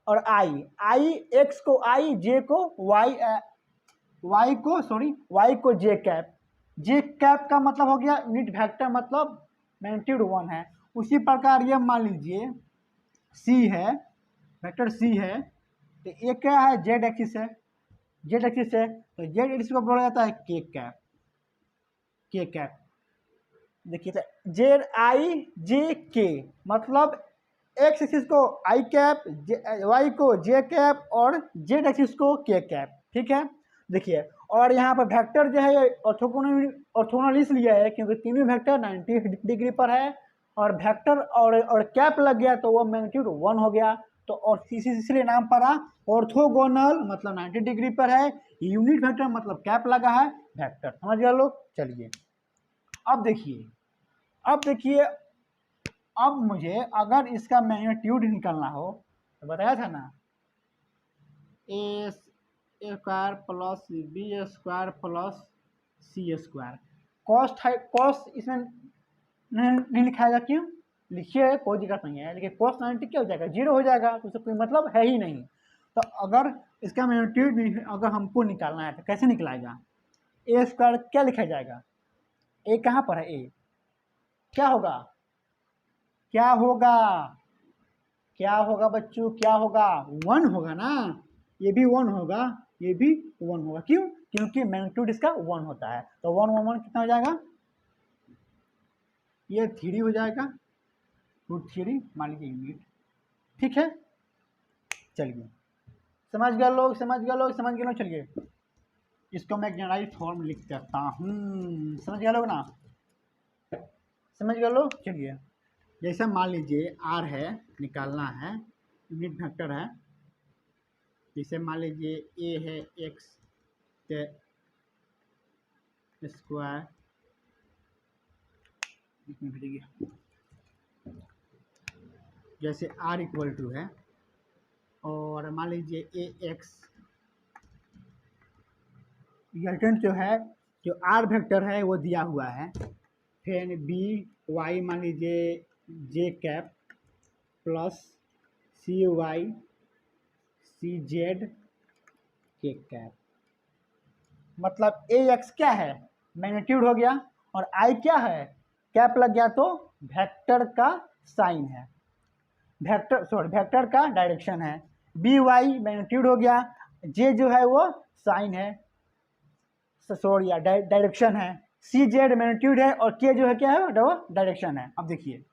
और आई एक्स को आई, जे को वाई, वाई को जे कैप, जे कैप का मतलब हो गया यूनिट वेक्टर, मतलब मैग्नीट्यूड 1 है। उसी प्रकार ये मान लीजिए सी है, वेक्टर सी है, तो ये क्या है? जेड एक्सिस है, जेड एक्सिस है तो जेड एक्सिस को बोला जाता है के कैप, के कैप। देखिए जेड आई जे के, मतलब एक्स एक्सिस को आई कैप, वाई को जे कैप और जेड एक्सिस को के कैप। ठीक है, देखिए और यहाँ पर वेक्टर जो है ऑर्थोगोनल इसलिए है क्योंकि तीनों वेक्टर 90 डिग्री पर है और वेक्टर और कैप लग गया तो वो मैग्नीट्यूड 1 हो गया। तो और इसलिए नाम पड़ा ऑर्थोगोनल, मतलब 90 डिग्री पर है, यूनिट वेक्टर मतलब कैप लगा है, वेक्टर। समझ गए लोग? चलिए अब देखिए, अब देखिए, अब मुझे अगर इसका मैग्नीट्यूड निकालना हो तो बताया था ना, A square plus B square plus C square. Cos इसमें नहीं लिखाएगा, क्यों? लिखिए, कोई दिक्कत नहीं है, लेकिन कॉस 90 क्या हो जाएगा? 0 हो जाएगा, तो उससे कोई मतलब है ही नहीं। तो अगर इसका मैग्नीट्यूड अगर हमको निकालना है तो कैसे निकलाएगा? ए स्क्वायर क्या लिखा जाएगा? ए कहाँ पर है? ए क्या होगा? क्या होगा? क्या होगा बच्चों? क्या होगा? 1 होगा ना, ये भी 1 होगा, ये भी 1 होगा। क्यों? क्योंकि मैग्नीट्यूड इसका 1 होता है। तो 1 1 1 कितना हो जाएगा? ये 3 हो जाएगा, √3 मान लीजिए यूनिट। ठीक है, चलिए समझ गए लोग? समझ गए लोग? समझ गए लोग? चलिए इसको मैं जनरलाइज फॉर्म लिख देता हूँ। समझ गए लोग ना? समझ गए लोग? चलिए जैसे मान लीजिए आर है, निकालना है, यूनिट वेक्टर है। जैसे मान लीजिए ए है एक्स स्क्वायर, जैसे आर इक्वल टू है, और मान लीजिए ए एक्स रिजल्टेंट जो है, जो आर वेक्टर है वो दिया हुआ है। फिर बी वाई मान लीजिए जे कैप प्लस सी वाई सी जेड के कैप, मतलब ए एक्स क्या है, मैग्नीट्यूड हो गया, और आई क्या है, कैप लग गया तो वेक्टर का साइन है, वेक्टर का डायरेक्शन है। बी वाई मैग्नीट्यूड हो गया, जे जो है वो साइन है, सॉरी या डायरेक्शन है, सी जेड मैग्नीट्यूड है, और के जो है क्या है, वो डायरेक्शन है। अब देखिए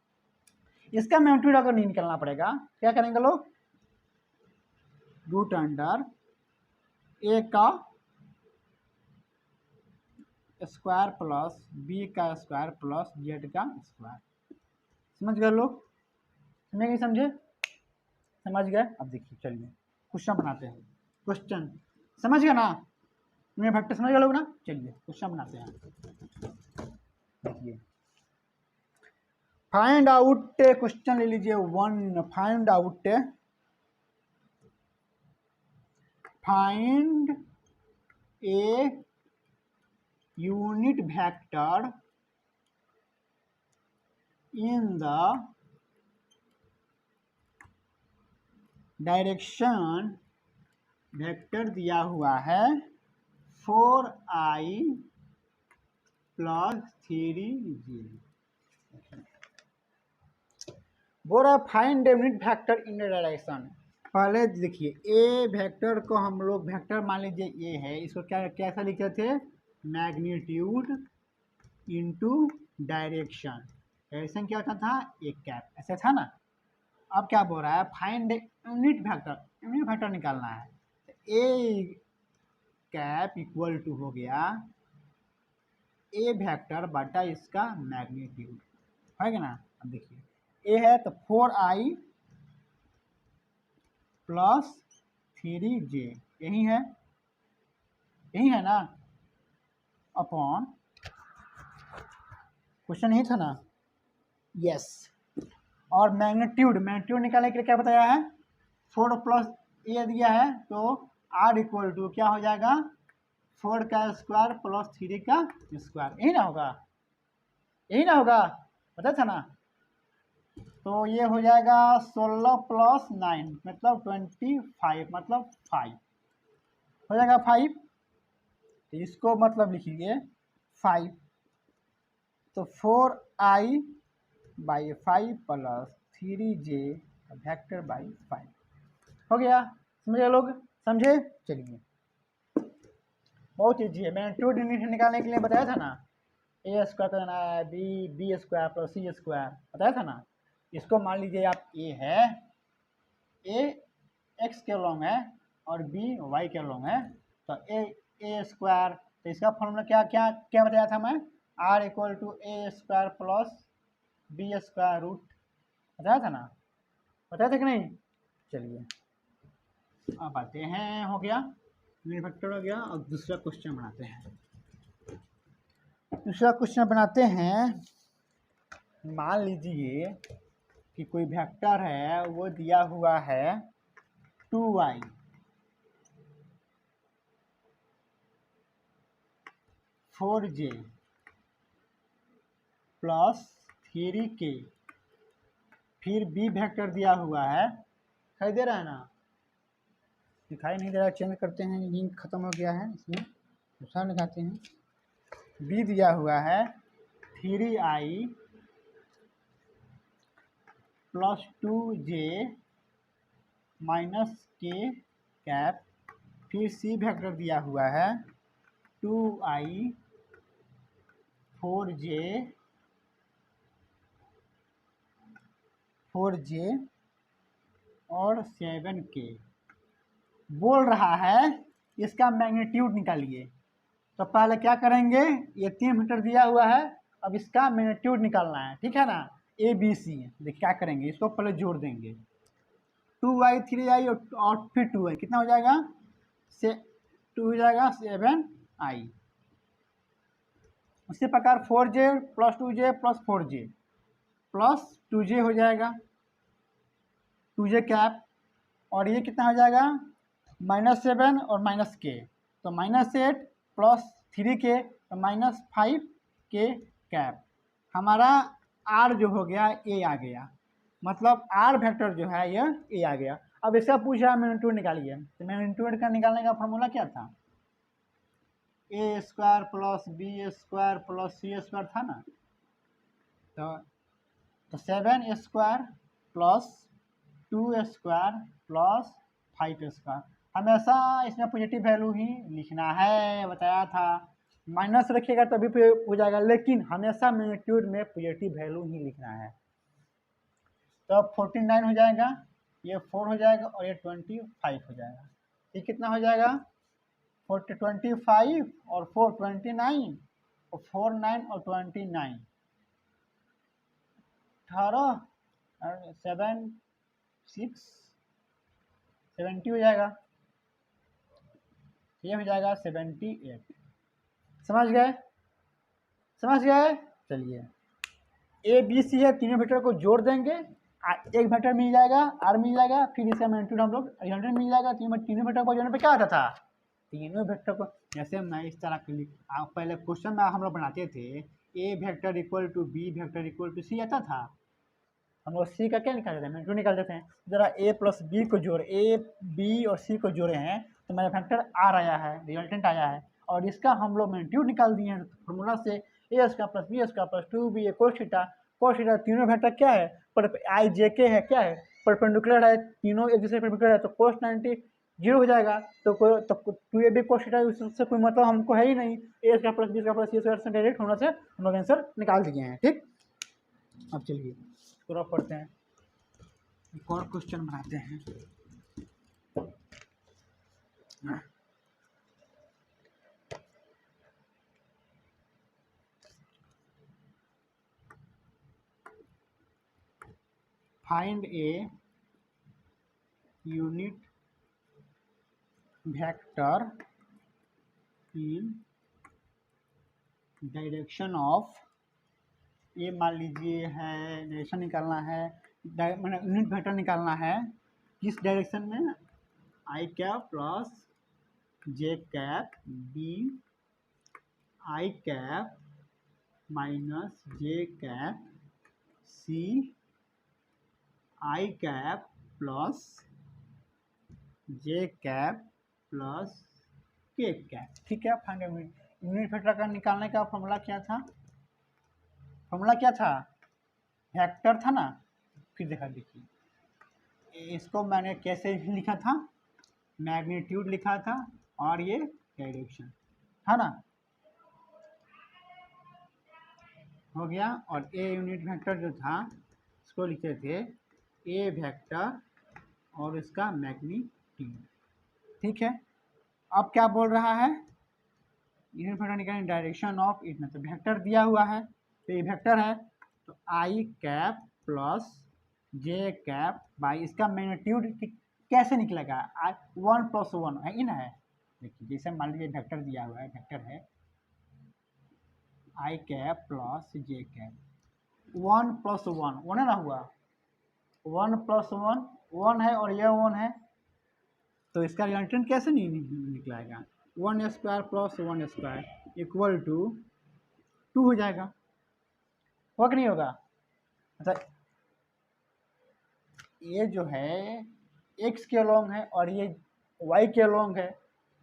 इसका मैग्नीट्यूड अगर नहीं निकलना पड़ेगा, क्या करेंगे लोग, रूट अंडर ए का स्क्वायर प्लस बी का स्क्वायर प्लस जेड का स्क्वायर। समझ गए लोग, समझे नहीं समझे, समझ गए। अब देखिए चलिए क्वेश्चन बनाते हैं। क्वेश्चन समझ गए ना, मेरे फैक्टर समझ गए लोग ना, चलिए क्वेश्चन बनाते हैं। देखिए फाइंड आउट, क्वेश्चन ले लीजिए 1, find out, find a unit vector in the direction, vector दिया हुआ है 4i प्लस 3j। बोल रहा है find unit vector in the direction. पहले देखिए ए वेक्टर को हम लोग वेक्टर मान लीजिए ए है, इसको क्या कैसा लिखते थे, मैग्नीट्यूड इनटू डायरेक्शन, डायरेक्शन क्या होता था, एक कैप, ऐसा था ना। अब क्या बोल रहा है, find unit vector, unit vector निकालना है। ए कैप इक्वल टू हो गया ए वेक्टर बटा इसका मैग्नीट्यूड, है ना। अब देखिए ए है तो 4i प्लस 3j, यही है, यही है ना, अपॉन, क्वेश्चन यही था ना, यस। और मैग्नीट्यूड, मैग्नीट्यूड निकालने के लिए क्या बताया है, 4 प्लस ए दिया है तो आर इक्वल टू क्या हो जाएगा, 4 का स्क्वायर प्लस 3 का स्क्वायर, यही ना होगा, यही ना होगा, पता था ना। तो ये हो जाएगा 16 प्लस 9 मतलब 25, मतलब 5 हो जाएगा 5, तो इसको मतलब लिखिए 5, तो 4i by 5 plus 3j vector by 5 हो गया। समझे लोग, समझे, चलिए बहुत ईजी है। मैंने 2 डिग्री निकालने के लिए बताया था ना, ए स्क्वायर करना है B square plus C square, बताया था ना। इसको मान लीजिए आप ए है, ए एक्स के लॉन्ग है और बी वाई के लॉन्ग है, तो ए स्क्वायर, तो इसका फॉर्मूला क्या क्या क्या बताया था मैं, R equal to A square plus B square root, बताया था ना, बताया था कि नहीं। चलिए अब आते हैं, हो गया यूनिट वेक्टर हो गया। अब दूसरा क्वेश्चन बनाते हैं। दूसरा क्वेश्चन बनाते हैं, मान लीजिए कि कोई वेक्टर है, वो दिया हुआ है 2i फोर जे प्लस 3k, फिर बी वेक्टर दिया हुआ है, दिखाई दे रहा है ना, दिखाई नहीं दे रहा है, चेंज करते हैं, लिंक खत्म हो गया है, इसमें दूसरा दिखाते हैं। बी दिया हुआ है 3i प्लस 2j माइनस के कैप, फिर सी वेक्टर दिया हुआ है 2i 4j और 7k, बोल रहा है इसका मैग्नीट्यूड निकालिए। तो पहले क्या करेंगे, ये 3 वेक्टर दिया हुआ है, अब इसका मैग्नीट्यूड निकालना है, ठीक है ना, ए बी सी। देखिए क्या करेंगे, इसको पहले जोड़ देंगे, 2i 3i और फिर 2i, कितना हो जाएगा, 2 हो जाएगा 7i। उसी प्रकार 4j plus 2j plus 4j plus 2j हो जाएगा, 2j कैप, और ये कितना हो जाएगा -7 और -k, तो -8 +3k -5k कैप। हमारा आर जो हो गया ए आ गया, मतलब आर वेक्टर जो है यह ए आ गया। अब इसका पूछ रहा है मैग्नीट्यूड निकालिए, तो मैग्नीट्यूड का निकालने का फॉर्मूला क्या था, a² + b² + c² था ना। तो 7² + 2² + 5²। हमेशा इसमें पॉजिटिव वैल्यू ही लिखना है, बताया था। माइनस रखिएगा तभी पे हो जाएगा, लेकिन हमेशा मैग्नीट्यूड में पॉजिटिव वैल्यू ही लिखना है। तो अब 49 हो जाएगा, ये 4 हो जाएगा और ये 25 हो जाएगा। ये कितना हो जाएगा, 25 और 4 29 और 4 9 और 29 18 और 7 6 70 हो जाएगा। ये हो जाएगा 78। समझ गए, समझ गए। चलिए ए बी सी है, तीनों वेक्टर को जोड़ देंगे, एक वेक्टर मिल जाएगा, आर मिल जाएगा, फिर इसका मैग्नीट्यूड हम लोग 100 मिल जाएगा। तीनों वेक्टर को जोड़ने पे क्या आता था, तीनों वेक्टर को जैसे मैं इस तरह के पहले क्वेश्चन में हम लोग बनाते थे, A vector equal to B vector equal to C आता था। हम लोग सी का क्या निकालते थे, मैग्नीट्यूड निकाल देते हैं। जरा ए प्लस बी को जोड़, ए बी और सी को जोड़े हैं तो मेरा वेक्टर आर आया है, रिजल्टेंट आया है, और इसका हम लोग मैग्नीट्यूड निकाल दिए हैं फॉर्मूला से, a² + b² + 2b cos theta. तीनों वेक्टर क्या है, पर आई जे के है, क्या है, परपेंडिकुलर है, तीनों एक दूसरे परपेंडिकुलर है, तो cos 90 0 हो जाएगा। तो 2ab cos थीटा उससे कोई मतलब हमको है ही नहीं, a² + b² + c² से डायरेक्ट होने से हम लोग आंसर निकाल दिए हैं। ठीक, अब चलिए पूरा पढ़ते हैं, एक और क्वेश्चन बनाते हैं। Find a unit vector in direction of, ये मान लीजिए है डायरेक्शन निकालना है, मैंने यूनिट वेक्टर निकालना है किस डायरेक्शन में, i cap plus j cap b i cap minus j cap c i cap plus j cap plus k cap. ठीक है, फाइंड यूनिट वेक्टर का निकालने का फॉर्मूला क्या था, फॉर्मूला क्या था, वेक्टर था ना। फिर देखा, देखिए इसको मैंने कैसे लिखा था, मैग्नीट्यूड लिखा था और ये डायरेक्शन था ना, हो गया। और ए यूनिट वेक्टर जो था इसको लिखे थे ए वेक्टर और इसका मैग्नीट्यूड। ठीक है, अब क्या बोल रहा है, यूनिट वेक्टर निकालने डायरेक्शन ऑफ, इतना तो वेक्टर दिया हुआ है, तो ये वेक्टर है, तो I cap plus J cap by इसका मैग्नीट्यूड कैसे निकलेगा, 1 + 1 है ना, है। देखिए जैसे मान लीजिए वेक्टर दिया हुआ है, वेक्टर है आई कैप प्लस जे कैप, 1 + 1 1 है ना, हुआ 1 + 1 1 है और यह 1 है, तो इसका रिजल्टेंट कैसे नहीं निकलेगा, 1² + 1² इक्वल टू 2 हो जाएगा, होगा कि नहीं होगा। अच्छा ये जो है x के अलोंग है और ये y के अलोंग है,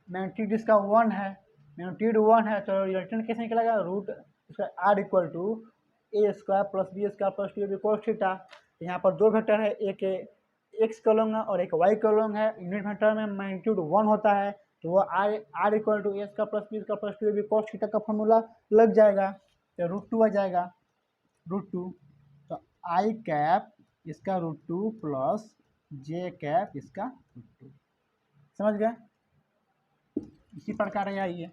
मैग्नीट्यूड इसका 1 है, मैग्नीट्यूड 1 है, तो रिजल्टेंट कैसे निकलेगा, रूट इसका r equal to a² + b² + 2ab cos theta. यहाँ पर दो वेक्टर है, एक x के अलोंग है और एक y के अलोंग है, यूनिट वेक्टर में मैग्नीट्यूड 1 होता है, तो वो r equal to a² + b² + 2ab cos theta का फॉर्मूला लग जाएगा, तो √2 आ जाएगा, √2। तो आई कैप इसका √2 प्लस जे कैप इसका √2, समझ गए। इसी प्रकार आइए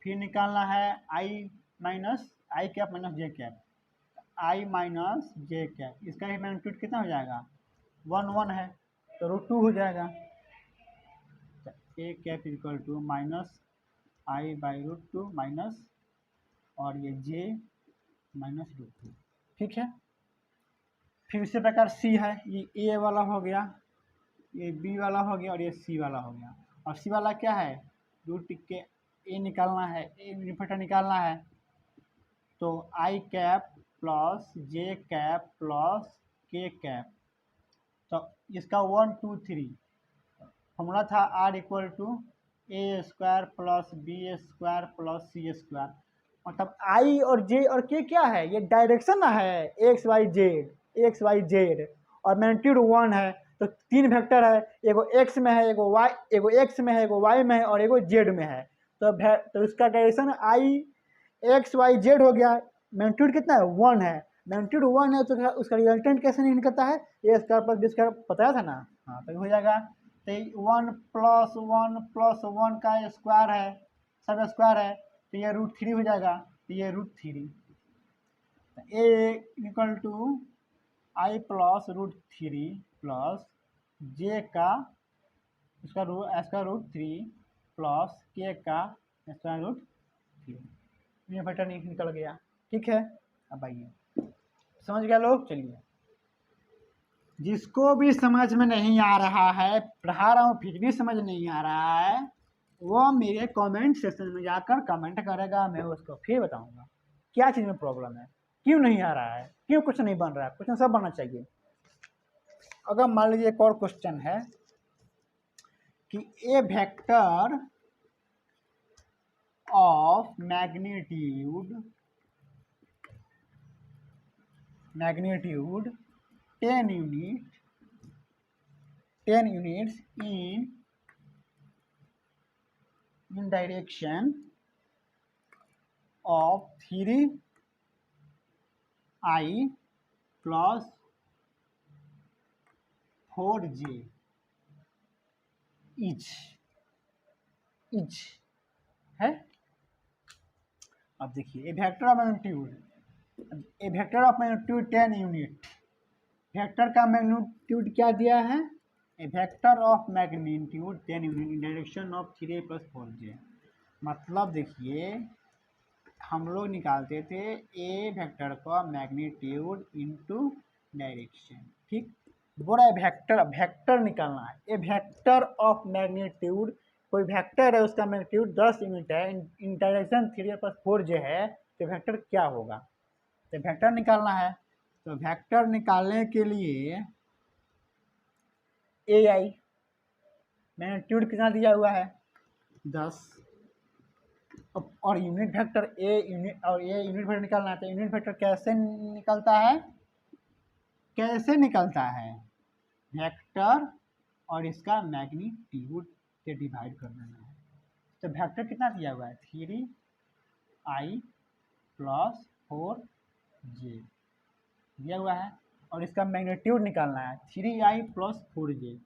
फिर निकालना है आई कैप माइनस जे कैप, आई माइनस जे कैप, इसका ही मैग्नीट्यूड कितना हो जाएगा, 1 1 है, तो √2 हो जाएगा। A cap equal to minus I by √2 minus और ये जे माइनस √2। ठीक है, फिर इसी प्रकार सी है, ये ए वाला हो गया, ये बी वाला हो गया और ये सी वाला हो गया। और सी वाला क्या है, रूट के ए निकालना है, ए यूनिट वेक्टर निकालना है। तो I cap plus J cap plus K cap, तो इसका 1 2 3 फॉर्मूला था R equal to A square plus B square plus C square. मतलब आई और जे और के क्या है, ये डायरेक्शन ना है, एक्स वाई जेड और मैग्नीट्यूड 1 है। तो 3 वेक्टर है, एगो एक्स में है, एगो एक्स में है, एगो वाई में है और एगो जेड में है। तो इसका direction I X Y Z हो गया। मैग्नीट्यूड कितना है, 1 है। मैग्नीट्यूड 1 है तो उसका रिजल्टेंट कैसे नहीं निकलता है, A square plus B square बताया था ना। हाँ, तो हो जाएगा। तो 1 + 1 का स्क्वायर है, सब स्क्वायर है, तो ये √3 हो जाएगा। तो ये √3 A equal to I plus √3 plus J का इसका √3 प्लस के का इसका √3, ये वेक्टर निकल गया। ठीक है, अब आइए, समझ गया लोग। चलिए, जिसको भी समझ में नहीं आ रहा है, पढ़ा रहा हूँ फिर भी समझ नहीं आ रहा है, वो मेरे कमेंट सेक्शन में जाकर कमेंट करेगा, मैं उसको फिर बताऊंगा क्या चीज़ में प्रॉब्लम है, क्यों नहीं आ रहा है, क्यों कुछ नहीं बन रहा है। क्वेश्चन सब बनना चाहिए। अगर मान लीजिए एक और क्वेश्चन है कि A vector of magnitude 10 units in direction of 3i plus 4j each है। अब देखिए, A vector of magnitude 10 unit, vector का मैग्नीट्यूड क्या दिया है, A vector of magnitude 10 unit in direction of 3i + 4j। मतलब देखिए, हम लोग निकालते थे ए वेक्टर का मैग्नीट्यूड इनटू डायरेक्शन। ठीक, बोला वेक्टर निकालना है। ए वेक्टर ऑफ मैग्नीट्यूड, कोई वेक्टर है उसका मैग्नीट्यूड 10 यूनिट है, इन डायरेक्शन 3i + 4j है, तो वेक्टर क्या होगा, तो वेक्टर निकालना है। तो वेक्टर निकालने के लिए ए आई मैग्नीट्यूड कितना दिया हुआ है, 10, और unit vector a unit vector निकालना है। तो यूनिट वेक्टर कैसे निकलता है, वेक्टर और इसका मैग्नीट्यूड से डिवाइड कर देना है। तो वेक्टर कितना दिया हुआ है, 3i + 4j दिया हुआ है, और इसका मैग्नीट्यूड निकालना है 3i + 4j।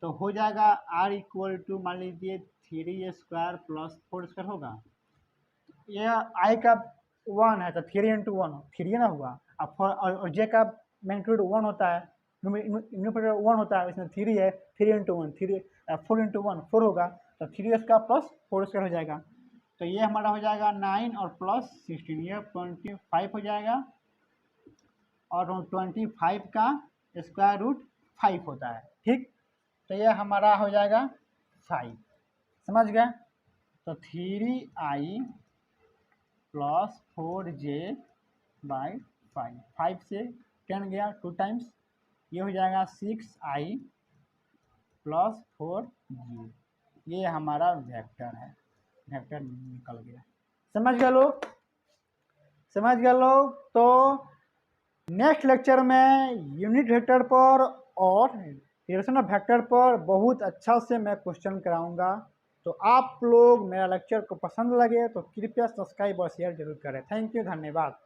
तो हो जाएगा r इक्वल टू, मान लीजिए 3 स्क्वायर प्लस 4 स्क्वायर होगा। यह i का 1 है तो 3 × 1 3 ना हुआ। अब और j का मैग्नीट्यूड 1 होता है, न्यूमरेटर 1 होता है, इसमें 3 है, 3 × 1 3 4 × 1 4 होगा, तो 3 स्क्वायर प्लस 4 स्क्वायर हो जाएगा। तो ये हमारा हो जाएगा 9 और प्लस 16, ये 25 हो जाएगा, और 25 का स्क्वायर रूट 5 होता है। ठीक, तो ये हमारा हो जाएगा 5, समझ गए। तो 3i + 4j / 5 से 10 गया 2 टाइम्स, ये हो जाएगा 6i + 4j। ये हमारा वेक्टर है, वेक्टर निकल गया। समझ गए लोग। तो नेक्स्ट लेक्चर में यूनिट वेक्टर पर और डायरेक्शन ऑफ वेक्टर पर बहुत अच्छा से मैं क्वेश्चन कराऊंगा। तो आप लोग मेरा लेक्चर को पसंद लगे तो कृपया सब्सक्राइब और शेयर जरूर करें। थैंक यू, धन्यवाद।